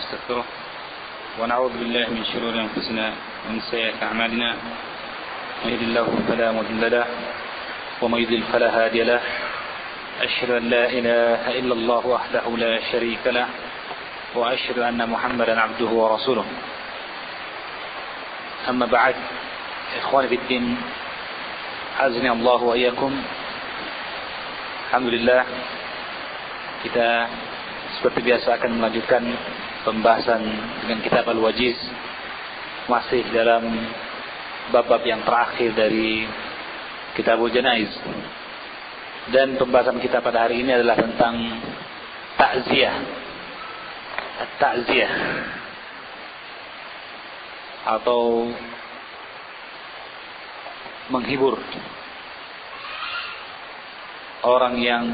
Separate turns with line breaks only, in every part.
ونستغفره ونعوذ بالله من شرور أنفسنا ومن سيئات أعمالنا من يهد الله فلا مضل له ومن يضلل فلا هادي له أشهد أن لا إله إلا الله وحده لا شريك له وأشهد أن محمدا عبده ورسوله أما بعد إخواني في الدين عزني الله وإياكم. Alhamdulillah, kita seperti biasa akan melanjutkan pembahasan dengan kitab Al-Wajiz, masih dalam bab-bab yang terakhir dari Kitabul Janaiz. Dan pembahasan kita pada hari ini adalah tentang takziah. Takziah atau menghibur orang yang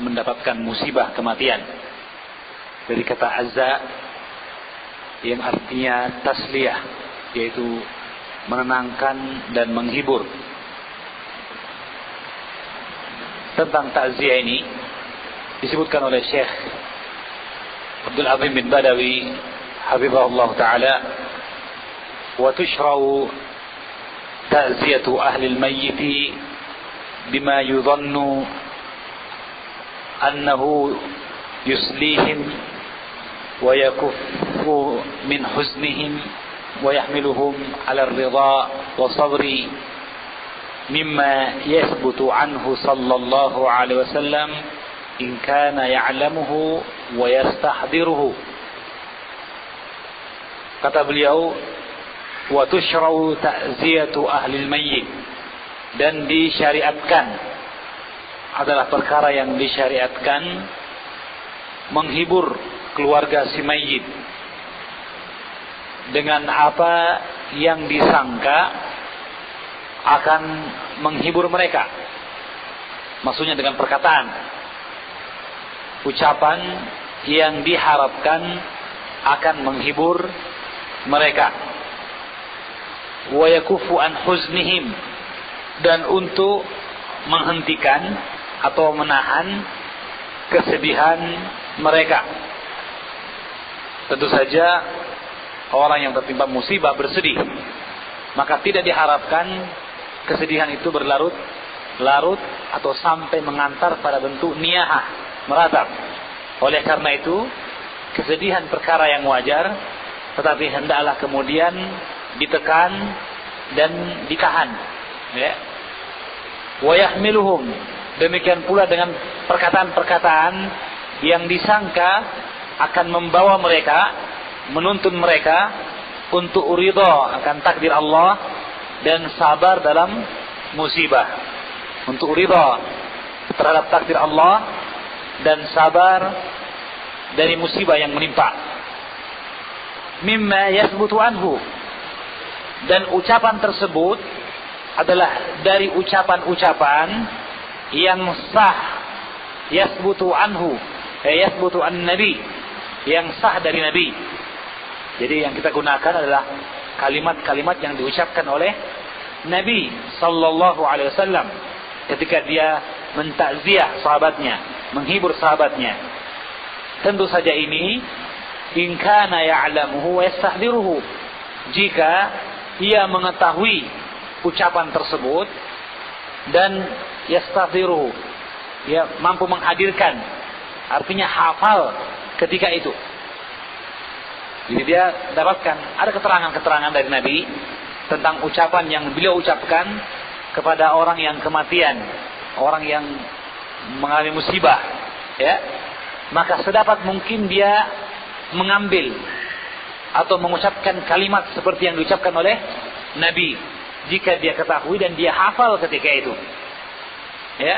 mendapatkan musibah kematian. Dari kata azza yang artinya tasliyah, yaitu menenangkan dan menghibur. Tentang takziah ini disebutkan oleh Syekh Abdul Azim bin Badawi hafizahullah taala, wa tushra'u ta'ziyatu ahli al-mayyit bima yudhannu annahu yuslihim wa yakuffu min huznihim wa yahmiluhum ala ar-ridha wa sabri mimma yathbutu anhu sallallahu alaihi wasallam in kana ya'lamuhu wa yastahdiruhu. Kata beliau, wa tushra'u ta'ziyatu ahli al-mayyit, dan disyariatkan, adalah perkara yang disyariatkan, menghibur keluarga si mayit dengan apa yang disangka akan menghibur mereka. Maksudnya dengan perkataan, ucapan yang diharapkan akan menghibur mereka. Wa yakufu an huznihim, dan untuk menghentikan atau menahan kesedihan mereka. Tentu saja orang yang tertimpa musibah bersedih, maka tidak diharapkan kesedihan itu berlarut-larut atau sampai mengantar pada bentuk niyahah, meratap. Oleh karena itu, kesedihan perkara yang wajar, tetapi hendaklah kemudian ditekan dan ditahan, ya. Wa yahmiluhum, demikian pula dengan perkataan-perkataan yang disangka akan membawa mereka, menuntun mereka untuk ridha akan takdir Allah dan sabar dalam musibah. Untuk ridha terhadap takdir Allah dan sabar dari musibah yang menimpa. Mimma yathbutu anhu, dan ucapan tersebut adalah dari ucapan-ucapan yang sah, yathbutu anhu, yathbutu an-nabi, yang sah dari Nabi. Jadi yang kita gunakan adalah kalimat-kalimat yang diucapkan oleh Nabi sallallahu alaihi wasallam ketika dia mentakziah sahabatnya, menghibur sahabatnya. Tentu saja ini in kana ya'lamuhu wa yastahdiruhu, jika ia mengetahui ucapan tersebut dan yastahdiruhu, ia mampu menghadirkan, artinya hafal ketika itu. Jadi dia dapatkan ada keterangan-keterangan dari Nabi tentang ucapan yang beliau ucapkan kepada orang yang kematian, orang yang mengalami musibah, ya. Maka sedapat mungkin dia mengambil atau mengucapkan kalimat seperti yang diucapkan oleh Nabi, jika dia ketahui dan dia hafal ketika itu, ya.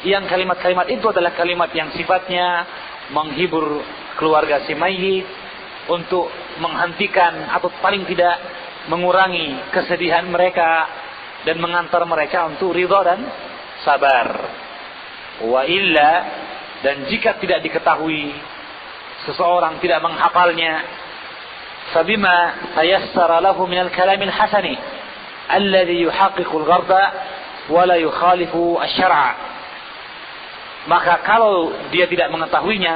Yang kalimat-kalimat itu adalah kalimat yang sifatnya menghibur keluarga si mayit, untuk menghentikan atau paling tidak mengurangi kesedihan mereka dan mengantar mereka untuk ridha dan sabar. Wa illa, dan jika tidak diketahui, seseorang tidak menghafalnya, fabima tayassara lahu minal kalamil hasani alladhi yuhaqqiqul gharda wa la yukhalifu asy-syar'a, maka kalau dia tidak mengetahuinya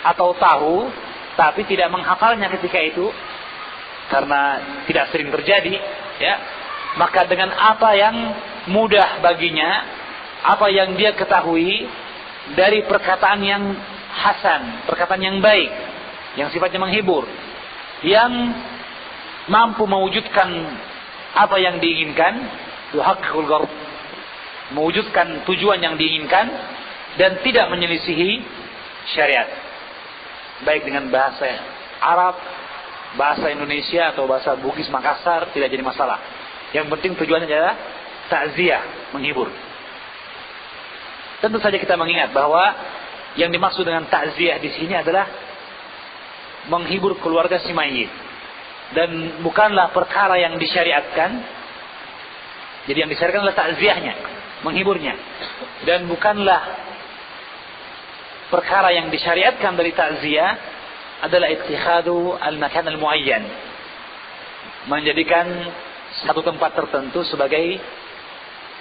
atau tahu, tapi tidak menghafalnya ketika itu karena tidak sering terjadi, ya, maka dengan apa yang mudah baginya, apa yang dia ketahui dari perkataan yang hasan, perkataan yang baik, yang sifatnya menghibur, yang mampu mewujudkan apa yang diinginkan, yuhaqqiqul gharad, mewujudkan tujuan yang diinginkan dan tidak menyelisihi syariat, baik dengan bahasa Arab, bahasa Indonesia atau bahasa Bugis Makassar, tidak jadi masalah. Yang penting tujuannya adalah takziah, menghibur. Tentu saja kita mengingat bahwa yang dimaksud dengan takziah di sini adalah menghibur keluarga si mayit, dan bukanlah perkara yang disyariatkan. Jadi yang disyariatkan adalah takziahnya, menghiburnya, dan bukanlah perkara yang disyariatkan dari takziah adalah ittikhadu al-makan al-muayyan, menjadikan satu tempat tertentu sebagai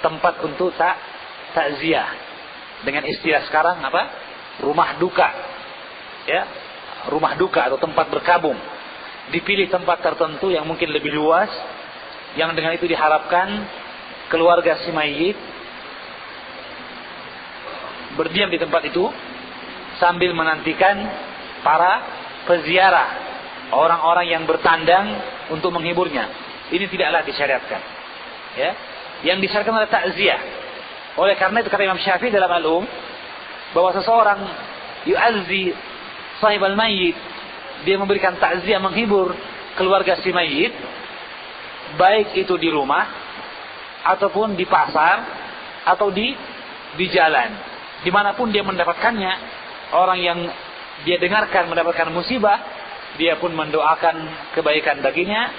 tempat untuk takziah. Dengan istilah sekarang apa? Rumah duka. Ya, rumah duka atau tempat berkabung. Dipilih tempat tertentu yang mungkin lebih luas, yang dengan itu diharapkan keluarga si mayit berdiam di tempat itu sambil menantikan para peziarah, orang-orang yang bertandang untuk menghiburnya. Ini tidaklah disyariatkan. Ya, yang disyariatkan adalah takziah. Oleh karena itu kata Imam Syafi'i dalam Al-Um bahwa seseorang yu'azzi sahibal mayyit, dia memberikan takziah, menghibur keluarga si mayit, baik itu di rumah ataupun di pasar atau di jalan, dimanapun dia mendapatkannya. Orang yang dia dengarkan mendapatkan musibah, dia pun mendoakan kebaikan baginya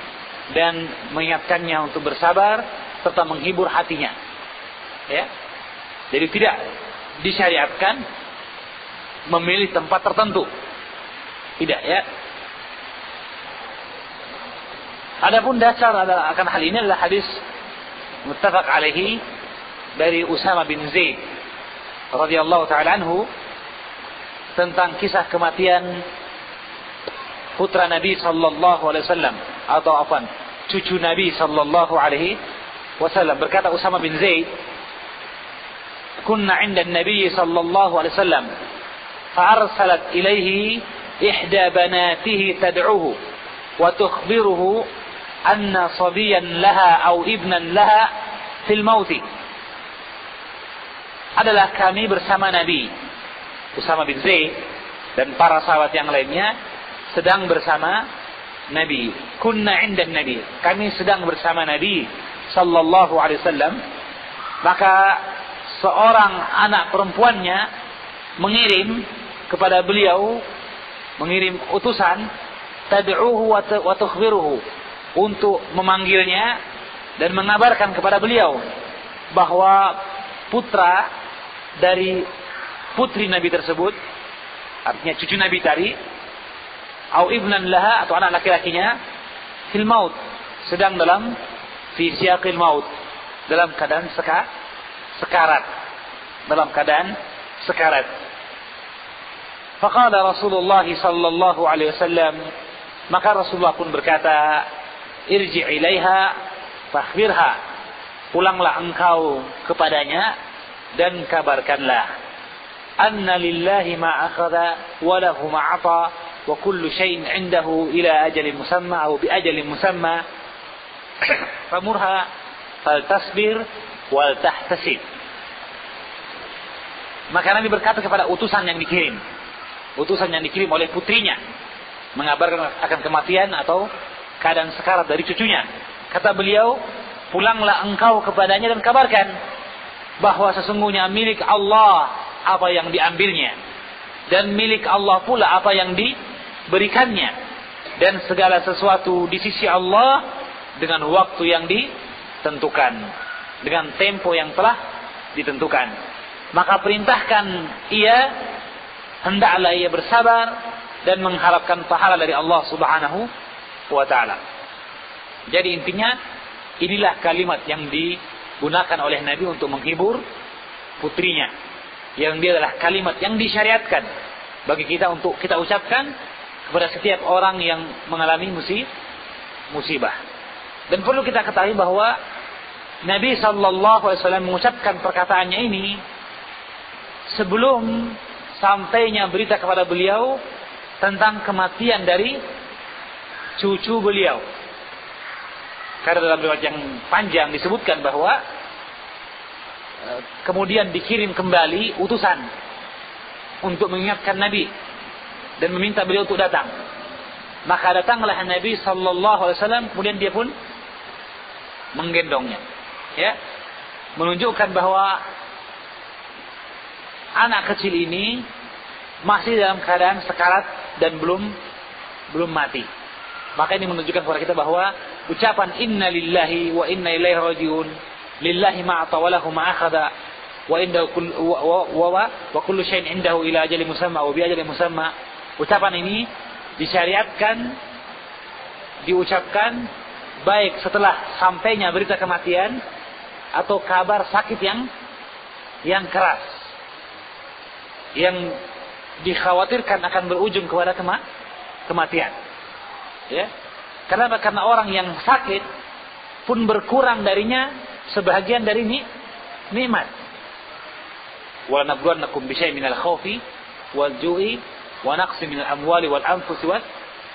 dan mengingatkannya untuk bersabar serta menghibur hatinya. Ya, jadi tidak disyariatkan memilih tempat tertentu, tidak, ya. Adapun dasar akan hal ini adalah hadis muttafaq alaihi dari Usama bin Zaid radhiyallahu taala anhu tentang kisah kematian putra Nabi sallallahu alaihi wasallam, atau cucu Nabi sallallahu alaihi wasallam. Berkata Usama bin Zaid, kunna 'inda an-nabiy sallallahu alaihi wasallam fa arsalat ilayhi ihda banatihi tad'uhu wa tukhbiruhu anna sabiyan laha aw ibnan laha fil maut. Adalah kami bersama Nabi, Usama bin Zaid dan para sahabat yang lainnya sedang bersama Nabi. Kunna 'inda an-nabi, kami sedang bersama Nabi sallallahu alaihi wasallam. Maka seorang anak perempuannya mengirim kepada beliau, mengirim utusan, tad'uhu wa tukhbiruhu, untuk memanggilnya dan mengabarkan kepada beliau bahwa putra dari putri Nabi tersebut, artinya cucu Nabi tadi, au ibnan laha, atau anak laki-lakinya, fil maut, sedang dalam fi siyaqil maut, dalam keadaan sekarat, dalam keadaan sekarat. Faqala Rasulullah sallallahu alaihi wasallam, maka Rasulullah pun berkata, irji' ilaiha fakhbirha, pulanglah engkau kepadanya dan kabarkanlah, anna lillahi ma akhadha wa lahu ma 'ata wa kullu shay'in 'indahu ila ajalin musamma aw bi ajalin musamma famurha faltasbir wal tahtasib. Maka Nabi berkata kepada utusan yang dikirim oleh putrinya, mengabarkan akan kematian atau keadaan sekarat dari cucunya. Kata beliau, pulanglah engkau kepadanya dan kabarkan bahwa sesungguhnya milik Allah apa yang diambilnya, dan milik Allah pula apa yang diberikannya, dan segala sesuatu di sisi Allah dengan waktu yang ditentukan, dengan tempo yang telah ditentukan. Maka perintahkan ia, hendaklah ia bersabar dan mengharapkan pahala dari Allah Subhanahu wa ta'ala. Jadi intinya, inilah kalimat yang digunakan oleh Nabi untuk menghibur putrinya, yang dia adalah kalimat yang disyariatkan bagi kita untuk kita ucapkan kepada setiap orang yang mengalami musibah. Dan perlu kita ketahui bahwa Nabi SAW mengucapkan perkataannya ini sebelum sampainya berita kepada beliau tentang kematian dari cucu beliau. Karena dalam riwayat yang panjang disebutkan bahwa kemudian dikirim kembali utusan untuk mengingatkan Nabi dan meminta beliau untuk datang. Maka datanglah Nabi SAW, kemudian dia pun menggendongnya, ya, menunjukkan bahwa anak kecil ini masih dalam keadaan sekarat dan belum mati. Maka ini menunjukkan kepada kita bahwa ucapan inna lillahi wa inna ilaihi rajiun, lillahi ma'ata wa lahu ma'akhadha wa indahu wa kullu syai'in indahu ila ajalin musamma wa bi ajalin musamma. Ucapan ini disyariatkan diucapkan baik setelah sampainya berita kematian atau kabar sakit yang keras yang dikhawatirkan akan berujung kepada kematian. Ya. Kenapa? Karena orang yang sakit pun berkurang darinya sebahagian dari nikmat. Wa nabluwannakum bi syai'in minal khaufi wal ju'i wa naqsin minal amwali wal anfusi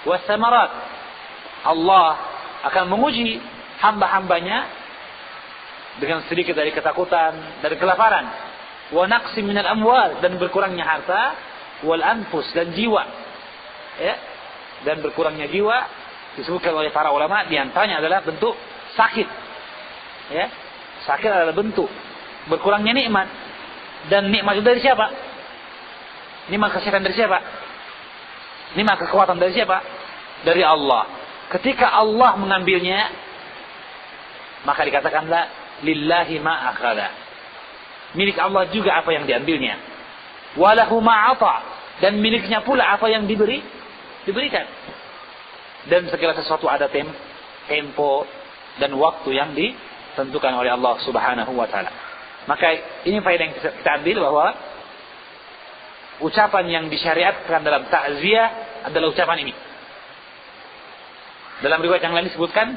was samarat. Allah akan menguji hamba-hambanya dengan sedikit dari ketakutan, dari kelaparan. Wa naqsin minal amwal, dan berkurangnya harta, wal anfus, dan jiwa. Ya. Dan berkurangnya jiwa disebutkan oleh para ulama di antaranya adalah bentuk sakit. Ya. Sakit adalah bentuk berkurangnya nikmat. Dan nikmat itu dari siapa? Nikmat kesehatan dari siapa? Nikmat kekuatan dari siapa? Dari Allah. Ketika Allah mengambilnya, maka dikatakanlah lillahi ma akhadha. Milik Allah juga apa yang diambilnya. Walahu ma'ata, dan miliknya pula apa yang diberikan. Dan segala sesuatu ada tempo dan waktu yang ditentukan oleh Allah Subhanahu wa taala. Maka ini faedah yang kita ambil bahwa ucapan yang disyariatkan dalam takziah adalah ucapan ini. Dalam riwayat yang lain disebutkan,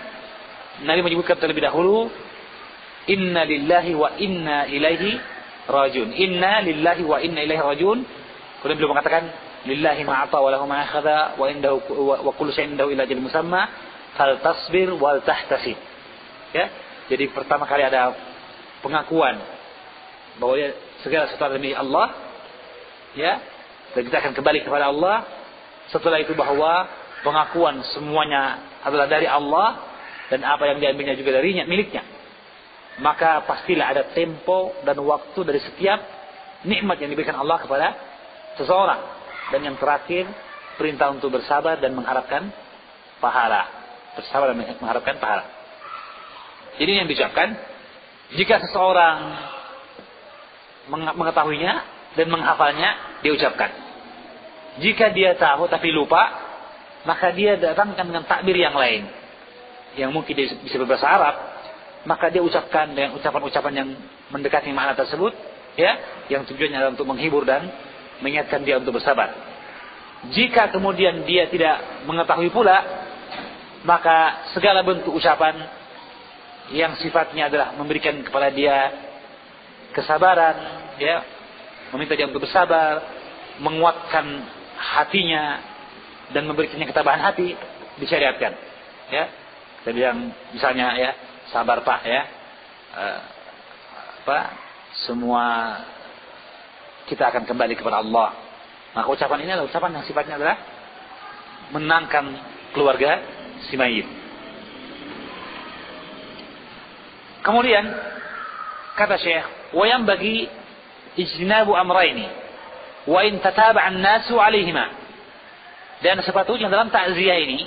Nabi menyebutkan terlebih dahulu, inna lillahi wa inna ilaihi rajiun. Inna lillahi wa inna ilaihi rajiun. Kemudian beliau mengatakan, lillahi ma'ata wa lahu ma'akhadha wa indahu wa kullu syai'in indahu ila ajalin musamma fal tasbir wal tahtasib. Ya. Jadi pertama kali ada pengakuan bahwa segala sesuatu dari Allah, ya, dan kita akan kembali kepada Allah. Setelah itu bahwa pengakuan semuanya adalah dari Allah dan apa yang diambilnya juga darinya, miliknya. Maka pastilah ada tempo dan waktu dari setiap nikmat yang diberikan Allah kepada seseorang. Dan yang terakhir, perintah untuk bersabar dan mengharapkan pahala. Bersabar dan mengharapkan pahala. Jadi yang diucapkan, jika seseorang mengetahuinya dan menghafalnya, dia ucapkan. Jika dia tahu tapi lupa, maka dia datangkan dengan takbir yang lain, yang mungkin dia bisa berbahasa Arab, maka dia ucapkan dengan ucapan-ucapan yang mendekati makna tersebut, ya, yang tujuannya adalah untuk menghibur dan mengingatkan dia untuk bersabar. Jika kemudian dia tidak mengetahui pula, maka segala bentuk ucapan yang sifatnya adalah memberikan kepada dia kesabaran, ya, meminta dia untuk bersabar, menguatkan hatinya dan memberikannya ketabahan hati, disyariatkan. Ya, kita bilang misalnya, ya, sabar Pak, ya, semua kita akan kembali kepada Allah. Maka ucapan ini adalah ucapan yang sifatnya adalah menenangkan keluarga si mayit. Kemudian kata Syekh, wa yanbaghi ijtinabu amrayni wa in tataba'a an-nasu 'alaihima. Dan sepatutnya dalam takziah ini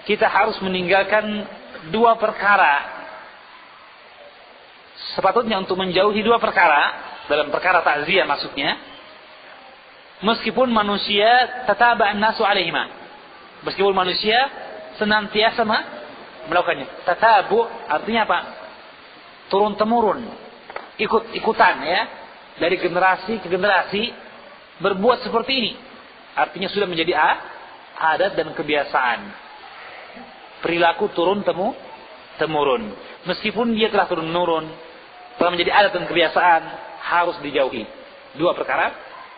kita harus meninggalkan dua perkara. Sepatutnya untuk menjauhi dua perkara dalam perkara takziah maksudnya. Meskipun manusia tataba'an nasu 'alaihima. Meskipun manusia senantiasa melakukannya. Tatabu artinya apa? Turun temurun, ikut-ikutan, ya, dari generasi ke generasi berbuat seperti ini. Artinya sudah menjadi adat dan kebiasaan. Perilaku turun temurun. Meskipun dia telah turun-menurun, telah menjadi adat dan kebiasaan, harus dijauhi. Dua perkara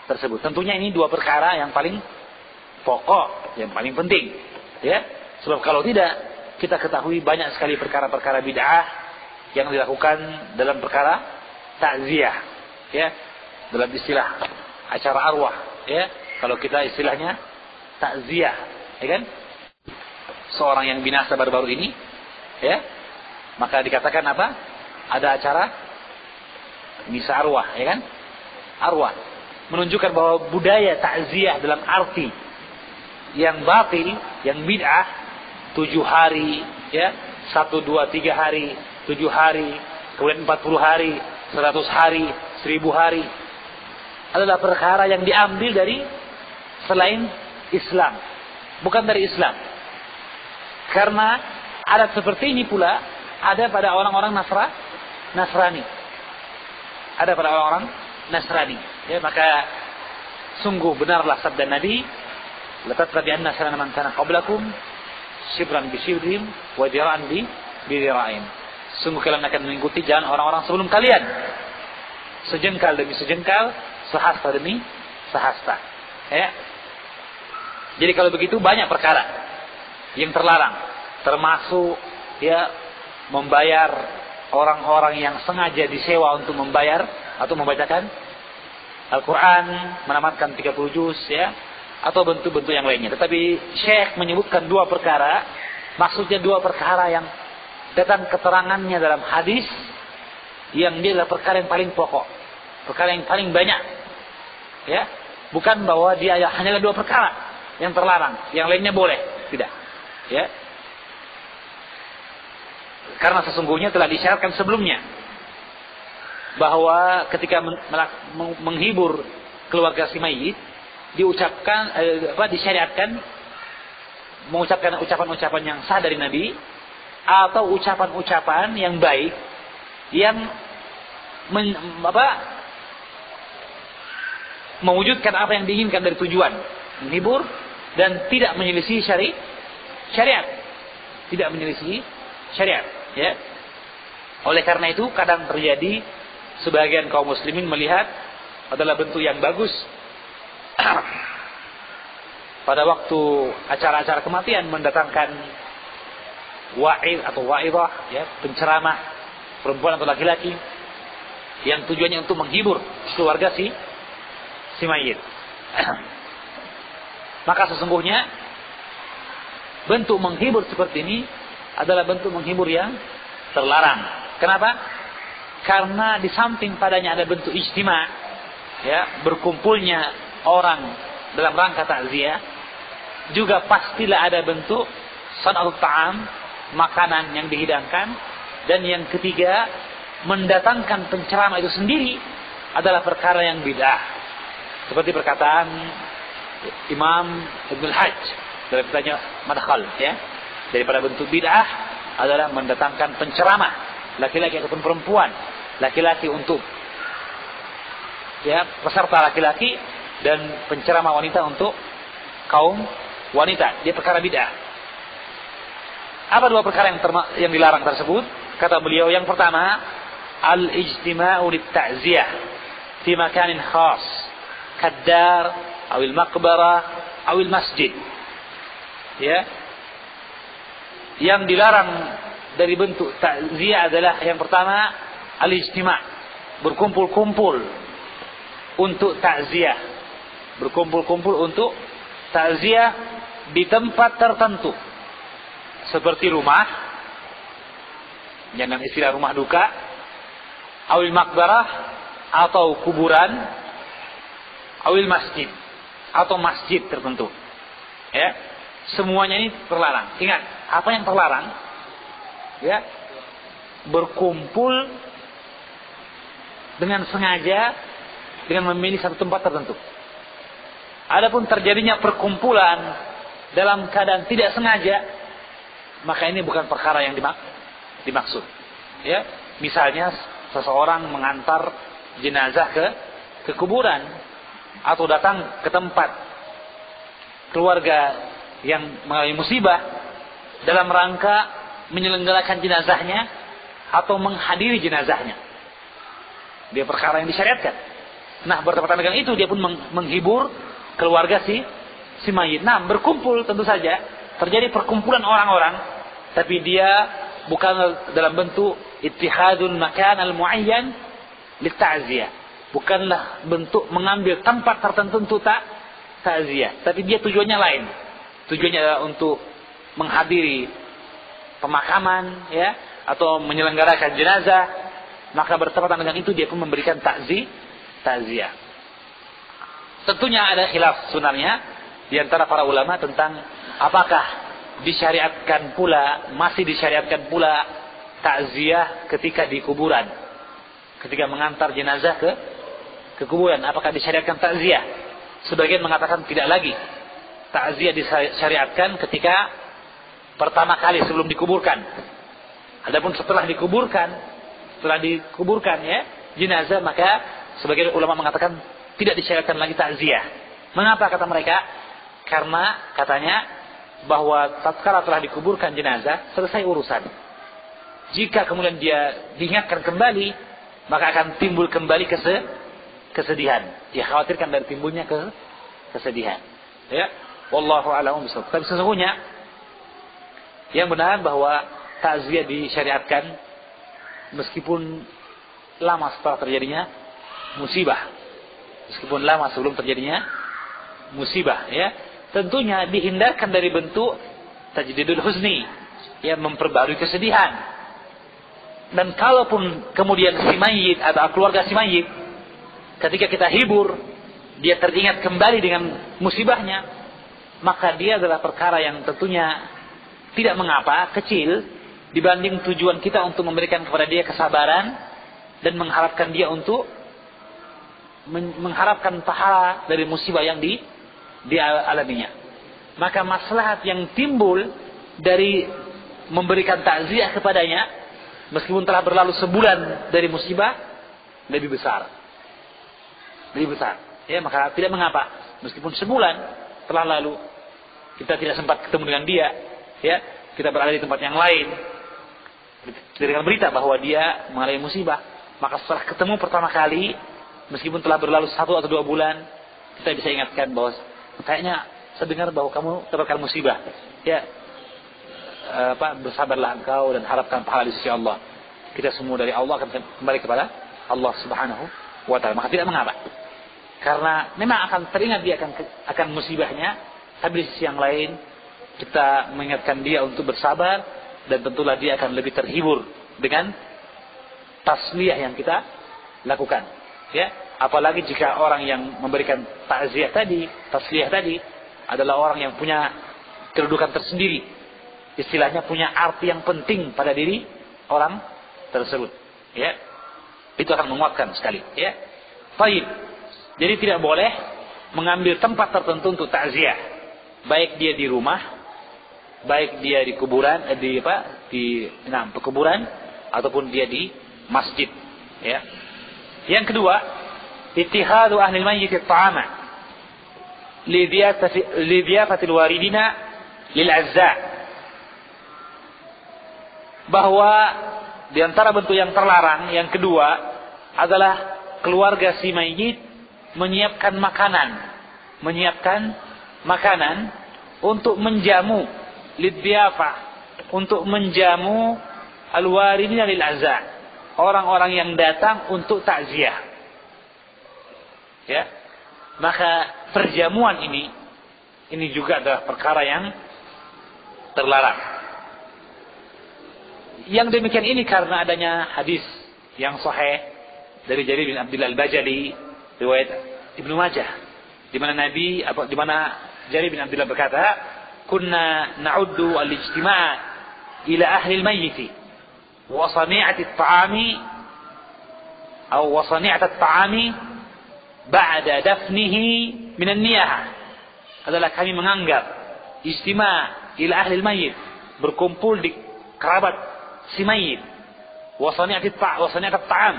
tersebut. Tentunya ini dua perkara yang paling pokok, yang paling penting. Ya, sebab kalau tidak, kita ketahui banyak sekali perkara-perkara bid'ah yang dilakukan dalam perkara takziah. Ya, dalam istilah acara arwah. Ya, kalau kita istilahnya takziah, ya kan? Seorang yang binasa baru-baru ini, ya, maka dikatakan apa? Ada acara misa arwah, ya kan? Arwah menunjukkan bahwa budaya takziah dalam arti yang batil, yang bid'ah, 7 hari, ya, 1, 2, 3 hari, 7 hari, kemudian 40 hari, 100 hari, 1000 hari, adalah perkara yang diambil dari selain Islam, bukan dari Islam. Karena adat seperti ini pula ada pada orang-orang Nasrani. Ada pada orang-orang Nasrani. Ya, maka sungguh benarlah sabda Nabi, "Latattabi'anna sanana man kana qablakum shibran bi shibrin wa dira'an bi dira'in." Sungguh kalian akan mengikuti jalan orang-orang sebelum kalian, sejengkal demi sejengkal, sehasta demi sehasta. Ya. Jadi kalau begitu banyak perkara yang terlarang, termasuk ya membayar orang-orang yang sengaja disewa untuk membayar atau membacakan Al-Quran, menamatkan 30 juz, ya, atau bentuk-bentuk yang lainnya. Tetapi Syekh menyebutkan dua perkara, maksudnya dua perkara yang datang keterangannya dalam hadis, yang dia adalah perkara yang paling pokok, perkara yang paling banyak, ya, bukan bahwa dia hanyalah dua perkara yang terlarang, yang lainnya boleh, tidak. Ya, karena sesungguhnya telah disyaratkan sebelumnya bahwa ketika menghibur keluarga si mayit diucapkan disyariatkan mengucapkan ucapan-ucapan yang sah dari Nabi atau ucapan-ucapan yang baik yang mewujudkan apa yang diinginkan dari tujuan menghibur dan tidak menyelisih syariat, tidak menyelisih syariat, ya. Oleh karena itu kadang terjadi sebagian kaum muslimin melihat adalah bentuk yang bagus pada waktu acara-acara kematian mendatangkan wa'id atau wa'idah, ya, penceramah perempuan atau laki-laki yang tujuannya untuk menghibur keluarga si mayit. Maka sesungguhnya bentuk menghibur seperti ini adalah bentuk menghibur yang terlarang. Kenapa? Karena di samping padanya ada bentuk ijtima', ya, berkumpulnya orang dalam rangka takziah, juga pastilah ada bentuk san'atut ta'am, makanan yang dihidangkan, dan yang ketiga, mendatangkan penceramah itu sendiri adalah perkara yang bid'ah. Seperti perkataan Imam Ibn al-Hajj dalam kitanya Madkhal, ya, daripada bentuk bid'ah adalah mendatangkan penceramah laki-laki ataupun perempuan, laki-laki untuk, ya, peserta laki-laki dan penceramah wanita untuk kaum wanita. Dia perkara bid'ah. Apa dua perkara yang dilarang tersebut? Kata beliau, yang pertama, al-ijtima'u lit-ta'ziyah fi makanin khas kaddar awil maqbarah awil masjid. Ya, yang dilarang dari bentuk takziah adalah yang pertama al-ijtima', berkumpul-kumpul untuk takziah, berkumpul-kumpul untuk takziah di tempat tertentu seperti rumah, dengan istilah rumah duka, awil maqbarah atau kuburan, awil masjid atau masjid tertentu. Ya. Semuanya ini terlarang. Ingat, apa yang terlarang? Ya, berkumpul dengan sengaja dengan memilih satu tempat tertentu. Adapun terjadinya perkumpulan dalam keadaan tidak sengaja, maka ini bukan perkara yang dimaksud. Ya, misalnya seseorang mengantar jenazah ke kuburan atau datang ke tempat keluarga yang mengalami musibah dalam rangka menyelenggarakan jenazahnya atau menghadiri jenazahnya. Dia perkara yang disyariatkan. Nah, bertepatan dengan itu dia pun menghibur keluarga si mayit. Nah, berkumpul tentu saja terjadi perkumpulan orang-orang, tapi dia bukan dalam bentuk ittihadul makan al-muayyan lit-ta'ziyah. Bukanlah bentuk mengambil tempat tertentu untuk takziah, tapi dia tujuannya lain. Tujuannya adalah untuk menghadiri pemakaman, ya, atau menyelenggarakan jenazah. Maka bertepatan dengan itu dia pun memberikan takziah. Tentunya ada khilaf sebenarnya di antara para ulama tentang apakah masih disyariatkan pula takziah ketika di kuburan, ketika mengantar jenazah ke kuburan, apakah disyariatkan takziah? Sebagian mengatakan tidak lagi. Takziah disyariatkan ketika pertama kali sebelum dikuburkan. Adapun setelah dikuburkan ya jenazah, maka sebagian ulama mengatakan tidak disyariatkan lagi takziah. Mengapa kata mereka? Karena katanya bahwa tatkala telah dikuburkan jenazah, selesai urusan. Jika kemudian dia diingatkan kembali, maka akan timbul kembali kesedihan. Dia khawatirkan dari timbulnya kesedihan. Ya, wallahu a'lam bishawab. Tapi sesungguhnya yang benar bahwa takziah disyariatkan meskipun lama setelah terjadinya musibah. Meskipun lama sebelum terjadinya musibah, ya. Tentunya dihindarkan dari bentuk tajdidul huzni, ya, memperbarui kesedihan. Dan kalaupun kemudian si mayit atau keluarga si mayit ketika kita hibur, dia teringat kembali dengan musibahnya, maka dia adalah perkara yang tentunya tidak mengapa, kecil, dibanding tujuan kita untuk memberikan kepada dia kesabaran dan mengharapkan dia untuk mengharapkan pahala dari musibah yang dialaminya. Maka maslahat yang timbul dari memberikan takziah kepadanya, meskipun telah berlalu sebulan dari musibah, lebih besar. Ya, maka tidak mengapa, meskipun sebulan telah lalu, kita tidak sempat ketemu dengan dia, ya, kita berada di tempat yang lain, dengan berita bahwa dia mengalami musibah, maka setelah ketemu pertama kali, meskipun telah berlalu 1 atau 2 bulan, kita bisa ingatkan bahwa kayaknya saya dengar bahwa kamu terkena musibah, ya, bersabarlah engkau dan harapkan pahala di sisi Allah. Kita semua dari Allah akan kembali kepada Allah Subhanahu wa Ta'ala. Maka tidak mengapa, karena memang akan teringat dia akan musibahnya, tapi di sisi yang lain kita mengingatkan dia untuk bersabar, dan tentulah dia akan lebih terhibur dengan tasliyah yang kita lakukan, ya. Apalagi jika orang yang memberikan takziah tadi, tasliyah tadi adalah orang yang punya kedudukan tersendiri, istilahnya punya arti yang penting pada diri orang tersebut, ya. Itu akan menguatkan sekali, ya. Baik. Jadi tidak boleh mengambil tempat tertentu untuk takziah, baik dia di rumah, baik dia di kuburan, di pekuburan, ataupun dia di masjid, ya. Yang kedua, ittihadu ahli al-mayyit at-ta'ama li dhiyafatil waridina lil azza. Bahwa di antara bentuk yang terlarang yang kedua adalah keluarga si mayit menyiapkan makanan untuk menjamu lidhiyafah, untuk menjamu al-waridina lil azza, orang-orang yang datang untuk takziah, ya. Maka perjamuan ini juga adalah perkara yang terlarang. Yang demikian ini karena adanya hadis yang sahih dari Jarir bin Abdullah al-Bajali, riwayat Ibnu Majah, di mana Jarir bin Abdullah berkata, "Kunna na'uddu al-ijtima' ila ahli al-mayyit wa sani'ati at-ta'ami aw wa sani'at at-ta'ami ba'da dafnihi min an-niyahah." Adalah kami menganggap ijtima' ila ahli al-mayyit, berkumpul di kerabat si mayit, wa sani'at at-ta'am,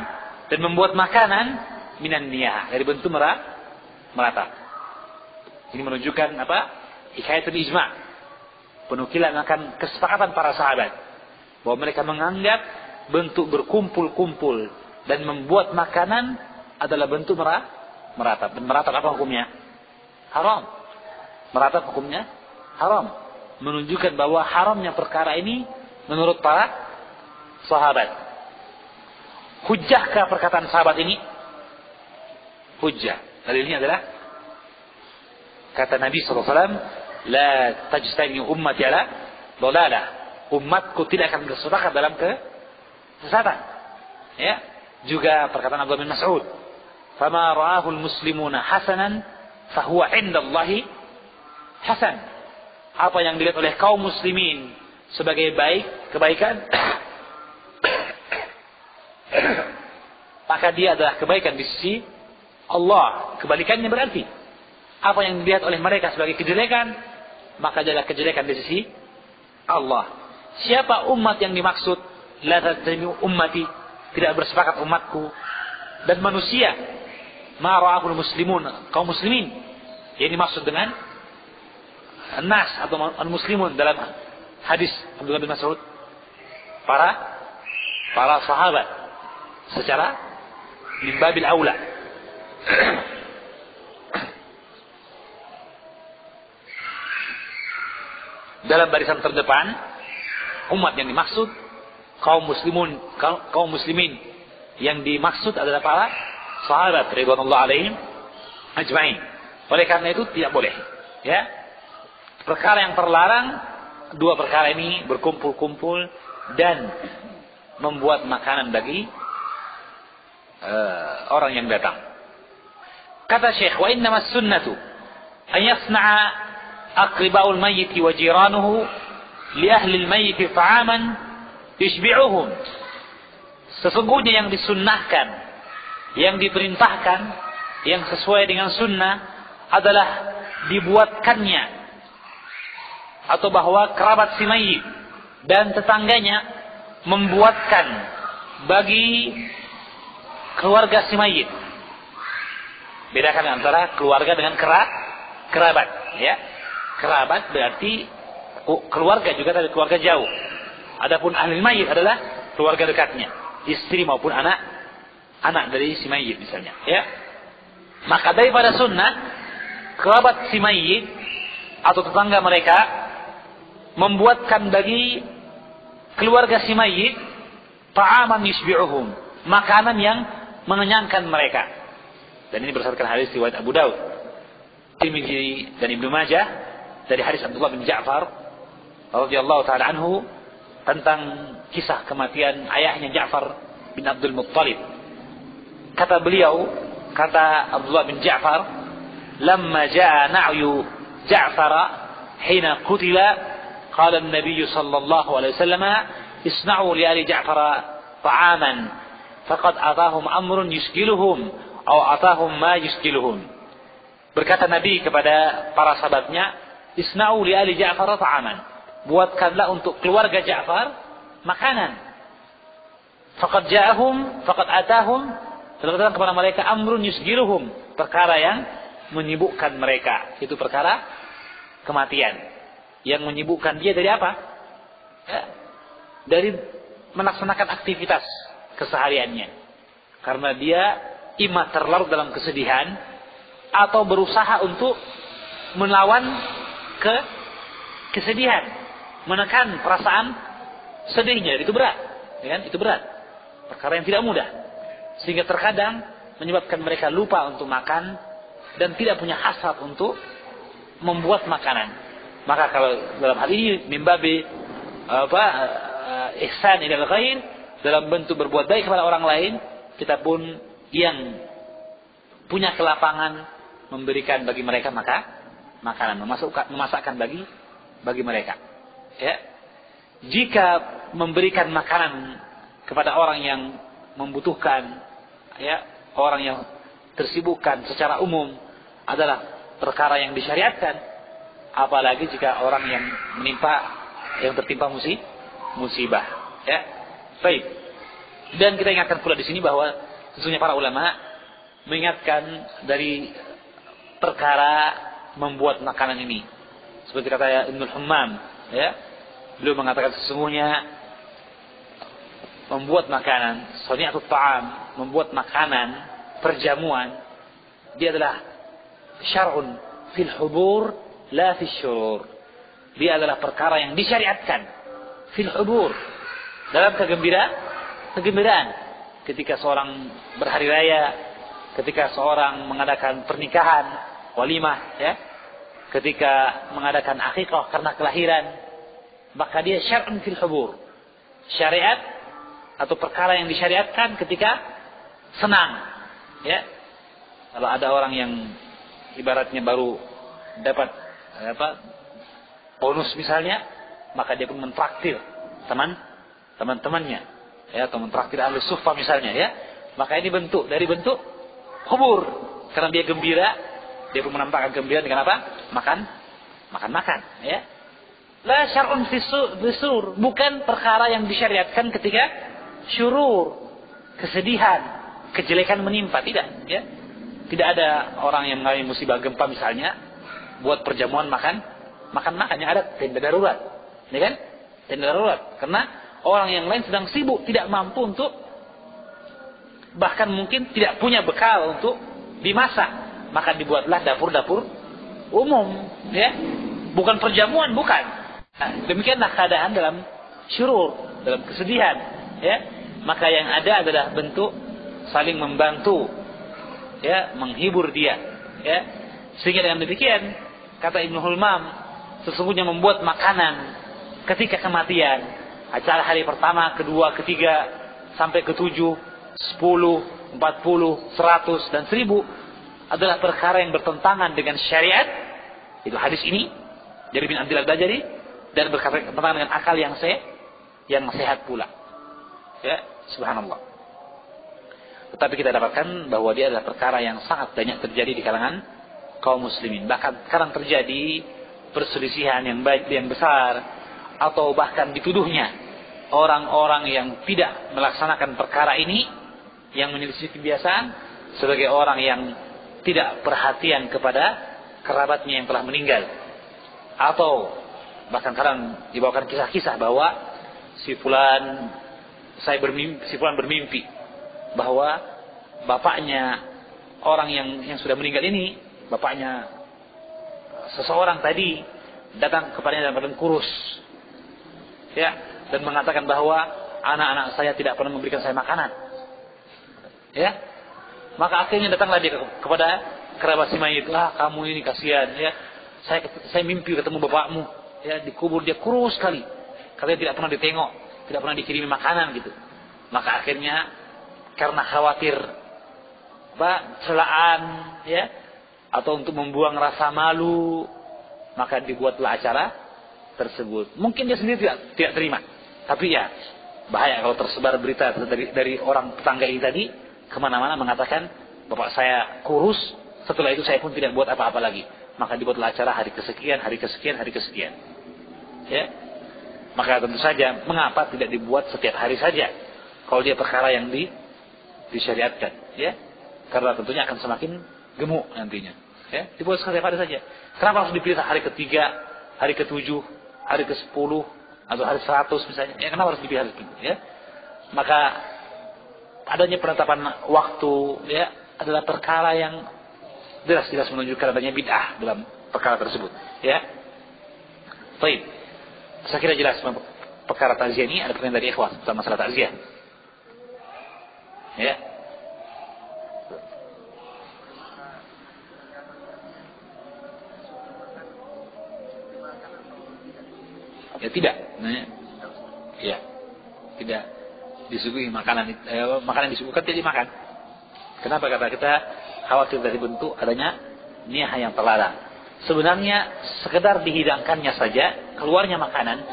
dan membuat makanan minan niyah, dari bentuk merata. Ini menunjukkan apa? Hikayatul ijma', penukilan akan kesepakatan para sahabat bahwa mereka menganggap bentuk berkumpul-kumpul dan membuat makanan adalah bentuk meratap. Dan meratap apa hukumnya? Haram. Meratap hukumnya haram. Menunjukkan bahwa haramnya perkara ini menurut para sahabat. Hujjahkah perkataan sahabat ini? Hujjah. Dalilnya adalah kata Nabi SAW, la tajtami ummati ala dolalah. Umatku tidak akan bersepakat dalam kesesatan. Ya. Juga perkataan Abdullah bin Mas'ud, fama ra'ahu al-muslimuna hasanan fahuwa 'inda Allahi hasan. Apa yang dilihat oleh kaum muslimin sebagai kebaikan, maka dia adalah kebaikan di sisi Allah. Kebalikannya berarti apa yang dilihat oleh mereka sebagai kejelekan, maka adalah kejelekan di sisi Allah. Siapa umat yang dimaksud? La tajtami ummati, tidak bersepakat umatku. Dan manusia, ma ra'ahul muslimun, kaum muslimin. Yang dimaksud dengan nas atau al-muslimun dalam hadis Abdullah bin Mas'ud, para sahabat secara min babil aula. Dalam barisan terdepan, umat yang dimaksud kaum muslimin yang dimaksud adalah para sahabat ridwanullah alaihim ajmain. Oleh karena itu tidak boleh, ya. Perkara yang terlarang, dua perkara ini, berkumpul-kumpul dan membuat makanan bagi orang yang datang. Kata Syekh, wa innamas sunnatu an yasna'a aqriba'ul mayyit wa jiranuhu li ahli al-mayyit ta'aman yushbi'uhum. Sesungguhnya yang disunnahkan, yang diperintahkan, yang sesuai dengan sunnah adalah dibuatkannya, atau bahwa kerabat si mayit dan tetangganya membuatkan bagi keluarga si mayit. Bedakan antara keluarga dengan kerabat, ya. Kerabat berarti keluarga juga, tapi keluarga jauh. Adapun ahli mayit adalah keluarga dekatnya, istri maupun anak dari si mayit misalnya, ya. Maka daripada sunnah, kerabat si mayit atau tetangga mereka membuatkan bagi keluarga si mayit ta'aman yusbi'uhum, makanan yang mengenyangkan mereka. Dan ini berdasarkan hadis riwayat Abu Daud, Tirmidzi dan Ibnu Majah dari hadis Abdullah bin Ja'far radhiyallahu taala anhu tentang kisah kematian ayahnya Ja'far bin Abdul Muttalib. Kata beliau, kata Abdullah bin Ja'far, "Lamma jaa na'yu Ja'far hina qutila, qala an-nabiy sallallahu alaihi wasallam, isna'u li ali Ja'far ta'aman, faqad atahum amrun yushkiluhum aw atahum ma yushkiluhum." Berkata Nabi kepada para sahabatnya, "Isna'u li ali Ja'far ta'aman." Buatkanlah untuk keluarga Ja'far makanan. Faqad atahum, telah datang kepada mereka amrun yusgiluhum, perkara yang menyibukkan mereka. Itu perkara kematian yang menyibukkan dia dari apa? Ya, dari melaksanakan aktivitas kesehariannya. Karena dia ima terlarut dalam kesedihan atau berusaha untuk melawan kesedihan, menekan perasaan sedihnya. Itu berat, ya kan? Itu berat, perkara yang tidak mudah, sehingga terkadang menyebabkan mereka lupa untuk makan dan tidak punya hasrat untuk membuat makanan. Maka kalau dalam hal ini mimbabi ihsan ilal ghair, dalam bentuk berbuat baik kepada orang lain, kita pun yang punya kelapangan memberikan bagi mereka makanan, memasakkan bagi mereka. Ya. Jika memberikan makanan kepada orang yang membutuhkan, ya, orang yang tersibukkan secara umum adalah perkara yang disyariatkan, apalagi jika orang yang tertimpa musibah. Ya. Baik. Dan kita ingatkan pula di sini bahwa sesungguhnya para ulama mengingatkan dari perkara membuat makanan ini. Seperti kata Ibnul Hammam Ya. Beliau mengatakan sesungguhnya membuat makanan, sani'atut ta'am, membuat makanan, perjamuan, dia adalah syar'un fil hubur la fil syurur. Dia adalah perkara yang disyariatkan fil hubur, dalam kegembiraan. Ketika seorang berhari raya, ketika seorang mengadakan pernikahan, walimah, ya, ketika mengadakan akikah karena kelahiran, maka dia syar'un fil hubur, syariat atau perkara yang disyariatkan ketika senang, ya. Kalau ada orang yang ibaratnya baru dapat bonus misalnya, maka dia pun mentraktir teman-temannya, ya, atau mentraktir ahli sufa misalnya, ya. Maka ini bentuk hubur, karena dia gembira, dia pun menampakkan gembira dengan apa? Makan, ya. La syar'un fisur, bukan perkara yang disyariatkan ketika syurur, kesedihan, kejelekan menimpa, tidak, ya. Tidak ada orang yang mengalami musibah gempa misalnya buat perjamuan makan yang ada tenda darurat, ya kan? Tenda darurat, karena orang yang lain sedang sibuk, tidak mampu untuk, bahkan mungkin tidak punya bekal untuk dimasak, maka dibuatlah dapur-dapur umum, ya. Bukan perjamuan, bukan. Nah, demikianlah keadaan dalam syurur, dalam kesedihan, ya. Maka yang ada adalah bentuk saling membantu, ya, menghibur dia, ya. Sehingga dengan demikian, kata Ibnu Hulmam, sesungguhnya membuat makanan ketika kematian, acara hari pertama, kedua, ketiga, sampai ke-7, 10, 40, 100, dan 1000 adalah perkara yang bertentangan dengan syariat. Itu hadis ini dari bin Abdillah Bajari, dan bertentangan dengan akal yang sehat pula. Ya, subhanallah. Tetapi kita dapatkan bahwa dia adalah perkara yang sangat banyak terjadi di kalangan kaum muslimin. Bahkan sekarang terjadi perselisihan yang besar, atau bahkan dituduhnya orang-orang yang tidak melaksanakan perkara ini, yang menyelisih kebiasaan, sebagai orang yang tidak perhatian kepada kerabatnya yang telah meninggal. Atau bahkan kadang dibawakan kisah-kisah bahwa si fulan bermimpi bahwa bapaknya orang yang sudah meninggal ini, bapaknya seseorang tadi datang kepadanya dalam keadaan kurus, ya, dan mengatakan bahwa anak-anak saya tidak pernah memberikan saya makanan, ya. Maka akhirnya datanglah dia kepada kerabat si mayit, kamu ini kasihan, ya, saya mimpi ketemu bapakmu, ya, dikubur, dia kurus sekali, katanya tidak pernah ditengok, tidak pernah dikirimi makanan gitu. Maka akhirnya karena khawatir celaan, ya, atau untuk membuang rasa malu, maka dibuatlah acara tersebut. Mungkin dia sendiri tidak terima, tapi ya bahaya kalau tersebar berita dari orang tetangga ini tadi kemana-mana mengatakan bapak saya kurus, setelah itu saya pun tidak buat apa-apa lagi. Maka dibuatlah acara hari kesekian, ya. Maka tentu saja, mengapa tidak dibuat setiap hari saja kalau dia perkara yang disyariatkan, ya, karena tentunya akan semakin gemuk nantinya, ya. Dibuat setiap hari saja. Kenapa harus dipilih hari ke-3, hari ke-7, hari ke-10, atau hari 100 misalnya, ya, kenapa harus dipilih hari itu, ya? Maka adanya penetapan waktu, ya, adalah perkara yang jelas-jelas menunjukkan adanya bid'ah dalam perkara tersebut, ya. Baik, saya kira jelas perkara takziah ini. Ada pertanyaan dari ikhwah tentang masalah takziah, ya. Ya tidak, ya, tidak disuguhi makanan disuguhkan tidak dimakan. Kenapa? Kata kita khawatir dari bentuk adanya niat yang terlarang. Sebenarnya sekedar dihidangkannya saja, keluarnya makanan,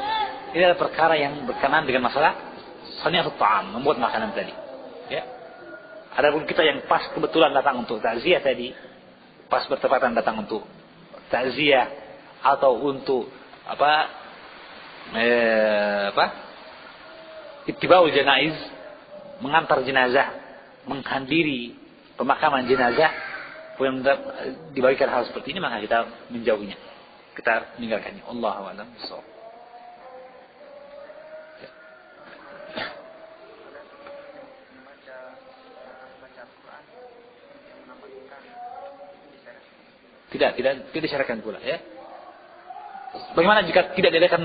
ini adalah perkara yang berkenaan dengan masalah sani'atut ta'am, membuat makanan tadi, ya. Adapun kita yang pas kebetulan datang untuk takziah tadi, pas bertepatan datang untuk takziah atau untuk ittiba'ul janaiz, mengantar jenazah, menghadiri pemakaman jenazah, yang dibagikan hal seperti ini, maka kita menjauhinya, kita meninggalkannya. Allahu a'lam bishawab. Tidak disyariatkan pula, ya. Bagaimana jika tidak diadakan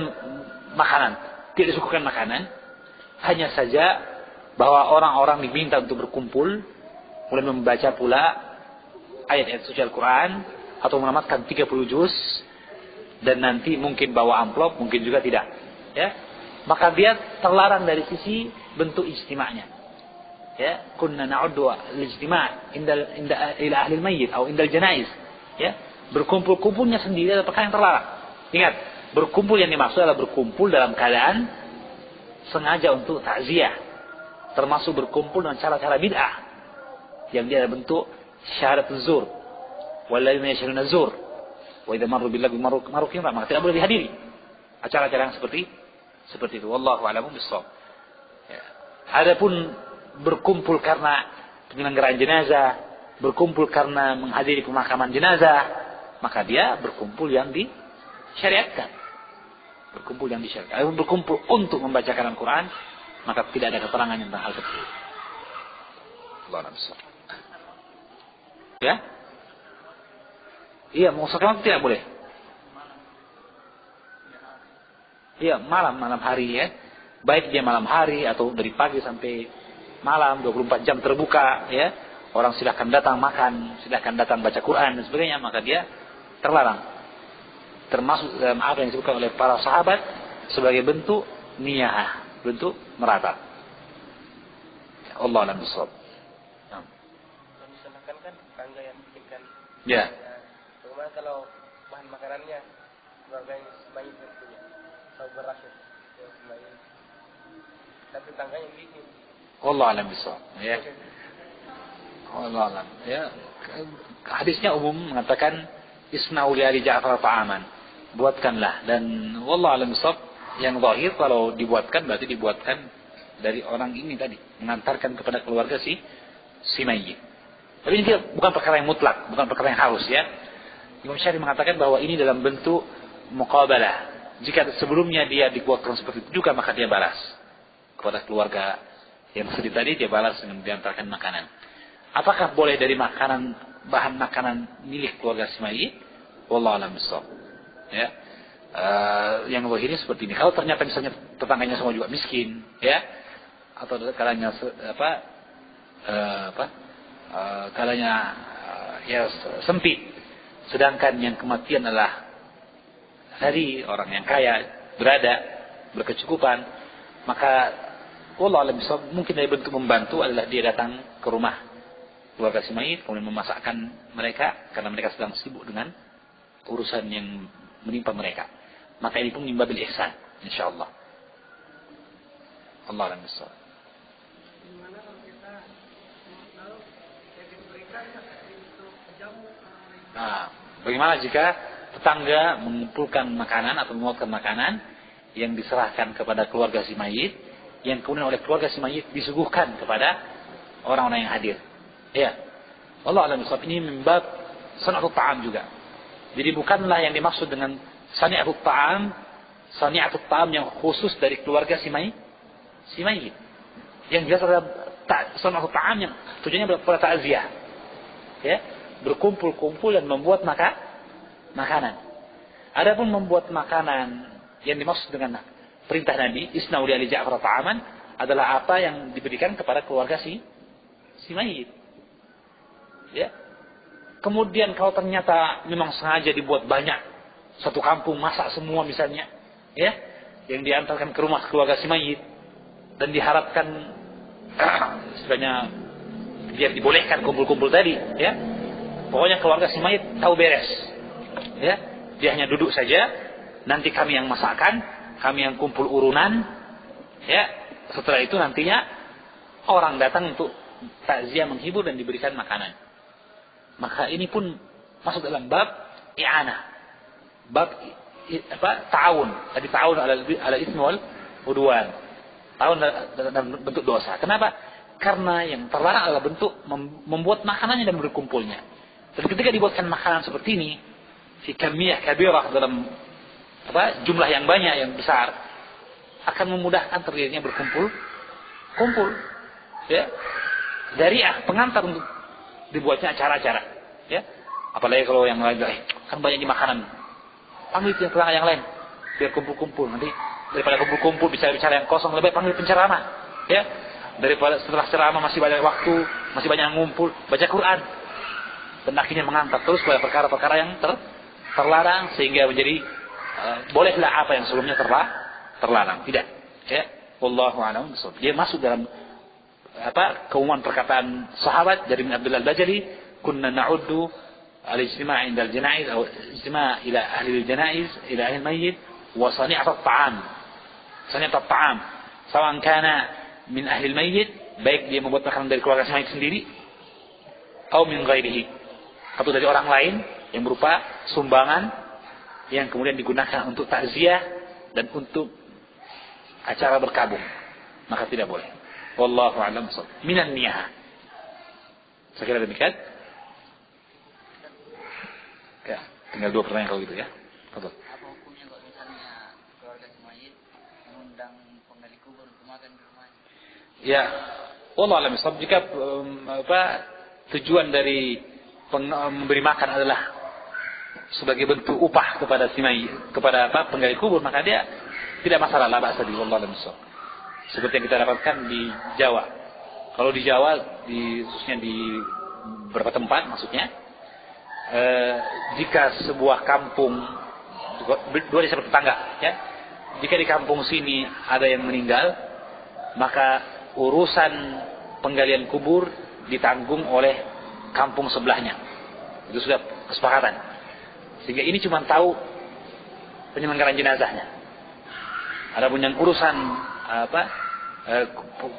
makanan, tidak disuguhkan makanan, hanya saja bahwa orang-orang diminta untuk berkumpul, mulai membaca pula ayat-ayat suci Al-Quran, atau menamatkan 30 juz, dan nanti mungkin bawa amplop, mungkin juga tidak, ya. Maka dia terlarang dari sisi bentuk ijtima'nya. Ya, kunna na'uddu al-ijtima' inda ila ahli al-mayyit atau indal janaiz. Ya, berkumpul-kumpulnya sendiri adalah perkara yang terlarang. Ingat, berkumpul yang dimaksud adalah berkumpul dalam keadaan sengaja untuk takziah, termasuk berkumpul dengan cara-cara bid'ah yang dia ada bentuk syahadat zur, walladzina yashhaduna zur, wa idza marru billahi marru kiram, maka tidak boleh dihadiri acara-acara yang seperti itu. Wallahu a'lamu bissawab. Ya. Adapun berkumpul karena penyelenggaraan jenazah, berkumpul karena menghadiri pemakaman jenazah, maka dia berkumpul yang disyariatkan. Berkumpul yang disyariatkan. Adapun berkumpul untuk membacakan Al-Quran, maka tidak ada keterangan tentang hal tersebut. Allahu a'lam. Ya? Iya, musakamah tidak boleh. Iya, malam hari, ya. Baik dia malam hari atau dari pagi sampai malam, 24 jam terbuka, ya. Orang silahkan datang makan, silahkan datang baca Quran dan sebagainya, maka dia terlarang. Termasuk dalam apa yang disebutkan oleh para sahabat sebagai bentuk niyah, bentuk meratap. Allah a'lam bishawab.
Misalkan kan tangga yang bikinkan.
Ya.
Bagaimana kalau bahan makanannya keluarga yang mayit tentunya, atau beras ya, mayit. Tapi tangga yang bikin.
Allah a'lam bishawab. Ya. Allah a'lam. Ya. Hadisnya umum mengatakan isna'u li ali Ja'far ta'aman. Buatkanlah, dan wallahu a'lam bishawab, yang zahir kalau dibuatkan berarti dibuatkan dari orang ini tadi, mengantarkan kepada keluarga si mayyit. Tapi ini bukan perkara yang mutlak, bukan perkara yang harus, ya. Imam Syafi'i mengatakan bahwa ini dalam bentuk muqabalah. Jika sebelumnya dia dibuatkan seperti itu juga, maka dia balas kepada keluarga yang sedih tadi, dia balas dengan diantarkan makanan. Apakah boleh dari bahan makanan milik keluarga si mayyit? Wallahu a'lam bishawab. Ya. Yang zahirnya seperti ini. Kalau ternyata misalnya tetangganya semua juga miskin, ya, atau kalanya kalanya ya sempit, sedangkan yang kematian adalah dari orang yang kaya, berkecukupan, maka wallahu a'lam bishawab, mungkin dari bentuk membantu adalah dia datang ke rumah keluarga si mayit, kemudian memasakkan mereka karena mereka sedang sibuk dengan urusan yang menimpa mereka. Maka ini pun min babil ihsan, insyaallah. Allah a'lam bishawab. Nah, bagaimana jika tetangga mengumpulkan makanan atau mengumpulkan makanan yang diserahkan kepada keluarga si mayit, yang kemudian oleh keluarga si mayit disuguhkan kepada orang-orang yang hadir? Ya, Allah a'lam bishawab, ini min bab sana'atut ta'am juga. Jadi bukanlah yang dimaksud dengan sani'atut ta'am yang khusus dari keluarga si mayit. Yang jelas adalah sani'atut ta'am yang tujuannya pada ta'ziyah. Ya, berkumpul-kumpul dan membuat makanan. Adapun membuat makanan yang dimaksud dengan perintah Nabi, isna'u li ali Ja'far ta'aman, adalah apa yang diberikan kepada keluarga si mayit. Ya. Kemudian kalau ternyata memang sengaja dibuat banyak, satu kampung masak semua misalnya, ya, yang diantarkan ke rumah keluarga si mayit, dan diharapkan sebenarnya biar dibolehkan kumpul-kumpul tadi, ya, pokoknya keluarga si mayit tahu beres, ya, dia hanya duduk saja, nanti kami yang masakkan, kami yang kumpul urunan, ya, setelah itu nantinya orang datang untuk takziah, menghibur dan diberikan makanan. Maka ini pun masuk dalam bab i'anah, bab ta'awun. Tadi ta'awun ala itsmi wal udwan. Ta'awun dalam bentuk dosa. Kenapa? Karena yang terlarang adalah bentuk membuat makanannya dan berkumpulnya. Dan ketika dibuatkan makanan seperti ini, fi kamiyah kabirah, dalam jumlah yang banyak, yang besar, akan memudahkan terjadinya berkumpul. Ya. Dariah, pengantar untuk dibuatnya acara-acara, ya. Apalagi kalau yang lain, kan banyak di makanan. Panggil penceramah yang lain, biar kumpul-kumpul. Nanti daripada kumpul-kumpul bicara-bicara yang kosong, lebih panggil penceramah. Ya, daripada setelah ceramah masih banyak waktu, masih banyak yang ngumpul, baca Quran. Dan akhirnya mengantar terus pada perkara-perkara yang terlarang sehingga menjadi bolehlah apa yang sebelumnya terlarang. Tidak. Ya, wallahu a'lam bishawab. Dia masuk dalam keumuman perkataan sahabat dari Abdullah Al-Bajali, kunna na'uddu al-ijtima' inda al-janaiz atau ijtima' ila ahli al-janaiz ila ahli al-mayyit wa sani'at at-ta'am. Sani'at at-ta'am sawan kana min ahli al-mayyit, baik dia membuat makanan dari keluarga mayit sendiri atau min ghairihi, atau dari orang lain yang berupa sumbangan yang kemudian digunakan untuk takziah dan untuk acara berkabung, maka tidak boleh. Wallahu a'lam bishawab. Minan niyah. Saya kira demikian. Ya, tinggal 2 pertanyaan kalau gitu ya. Betul.
Apa hukumnya kalau misalnya keluarga si mayit mengundang penggali kubur untuk makan di rumahnya?
Ya, wallahu a'lam bishawab. Jika tujuan dari memberi makan adalah sebagai bentuk upah kepada si mayit, kepada penggali kubur, maka dia tidak masalah, la ba'sa bihi, wallahu a'lam bishawab. Seperti yang kita dapatkan di Jawa. Kalau di Jawa, khususnya di beberapa tempat maksudnya, jika sebuah kampung, 2 desa bertetangga, ya, jika di kampung sini ada yang meninggal, maka urusan penggalian kubur ditanggung oleh kampung sebelahnya. Itu sudah kesepakatan. Sehingga ini cuma tahu penyelenggaraan jenazahnya. Adapun yang urusan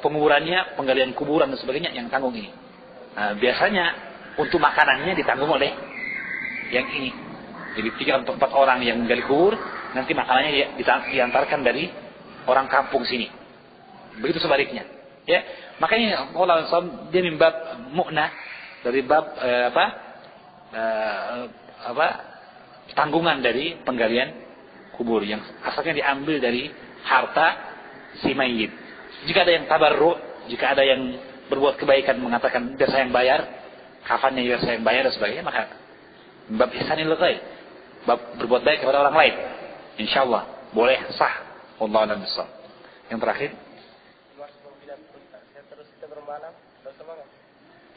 penguburannya, penggalian kuburan dan sebagainya, yang tanggung ini. Nah, biasanya untuk makanannya ditanggung oleh yang ini. Jadi 3 atau 4 orang yang menggali kubur, nanti makanannya diantarkan dari orang kampung sini. Begitu sebaliknya. Ya, makanya Allah SWT dia mimbab mu'nah dari bab tanggungan dari penggalian kubur yang asalnya diambil dari harta si mayit. Jika ada yang tabarru, jika ada yang berbuat kebaikan mengatakan biar saya yang bayar, kafannya biar saya yang bayar dan sebagainya, maka bab ihsanil ghair, bab berbuat baik kepada orang lain, insyaallah boleh, sah. Wallahu a'lam bishawab. Yang terakhir,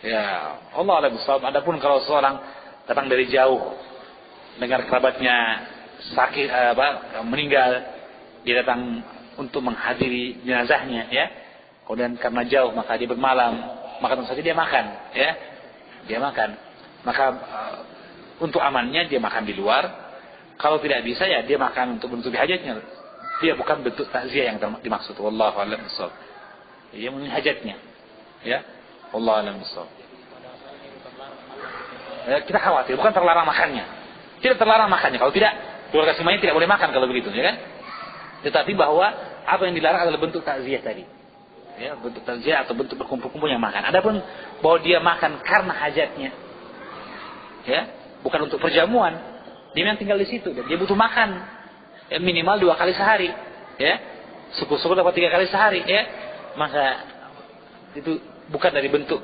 ya, Allah a'lam bishawab. Adapun kalau seorang datang dari jauh dengar kerabatnya sakit meninggal, dia datang untuk menghadiri jenazahnya, ya. Kemudian karena jauh maka dia bermalam, maka tentu saja dia makan, ya. Dia makan. Maka untuk amannya dia makan di luar. Kalau tidak bisa ya dia makan untuk menutupi hajatnya. Dia bukan bentuk takziah yang dimaksud. Wallahu a'lam bishawab. Dia memenuhi hajatnya. Ya. Wallahu a'lam bishawab. Ya, kita khawatir bukan terlarang makannya. Tidak terlarang makannya. Kalau tidak, keluarga si mayit tidak boleh makan kalau begitu, ya kan? Tetapi bahwa apa yang dilarang adalah bentuk takziah tadi. Ya, bentuk takziah atau bentuk berkumpul-kumpul yang makan. Adapun bahwa dia makan karena hajatnya, ya, bukan untuk perjamuan, dia yang tinggal di situ, dia butuh makan, ya, minimal 2 kali sehari, ya, syukur-syukur dapat 3 kali sehari, ya, maka itu bukan dari bentuk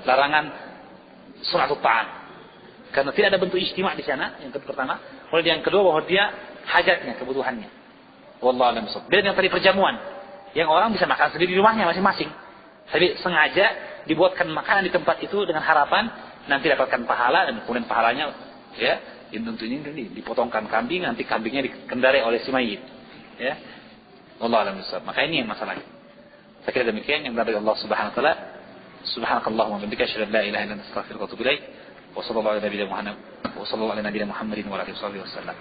larangan sunatut ta'am, karena tidak ada bentuk ijtima' di sana. Yang pertama, kemudian yang kedua bahwa dia hajatnya, kebutuhannya. Wallahu a'lam bishawab. Beda dengan tadi perjamuan, yang orang bisa makan sendiri di rumahnya masing-masing, tapi sengaja dibuatkan makanan di tempat itu dengan harapan nanti dapatkan pahala, dan kemudian pahalanya, ya, untuk ini dipotongkan kambing, nanti kambingnya dikendarai oleh si mayit, ya. Wallahu a'lam bishawab. Maka ini yang masalahnya. Saya kira demikian yang dari Allah Subhanahu wa taala. Subhanakallahumma wa bihamdika asyhadu an la ilaha illa anta astaghfiruka wa atubu ilaik. Wa sallallahu ala nabiyyina Muhammad wa sallallahu ala nabiyyina Muhammadin wa alihi wasallam.